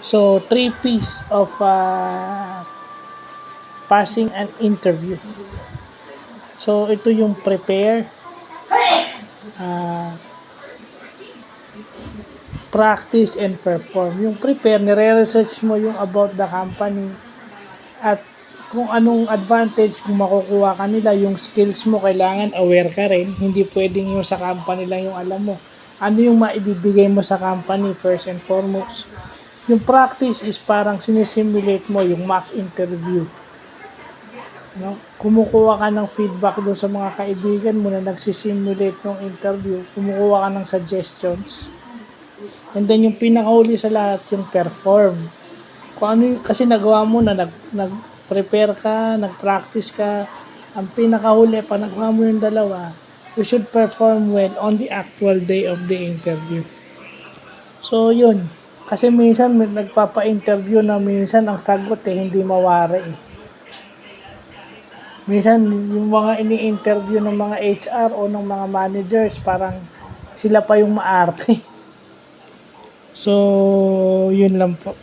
So, 3 P's of passing an interview. So, ito yung prepare, uh, practice, and perform. Yung prepare, nire-research mo yung about the company at kung anong advantage kung makukuha ka nila, yung skills mo, kailangan aware ka rin. Hindi pwedeng yung sa company lang yung alam mo. Ano yung maibibigay mo sa company first and foremost. Yung practice is parang sinisimulate mo yung mock interview. No? Kumukuha ka ng feedback doon sa mga kaibigan mo na nagsisimulate ng interview. Kumukuha ka ng suggestions. And then yung pinakahuli sa lahat, yung perform. Kung ano yung, kasi nagawa mo na nag-prepare ka, nag-practice ka, ang pinakahuli pa nagawa mo yung dalawa, you should perform well on the actual day of the interview. So yun, kasi minsan nagpapa-interview na minsan ang sagot hindi mawari eh. Minsan yung mga ini-interview ng mga HR o ng mga managers, parang sila pa yung maarte. So yun lang po.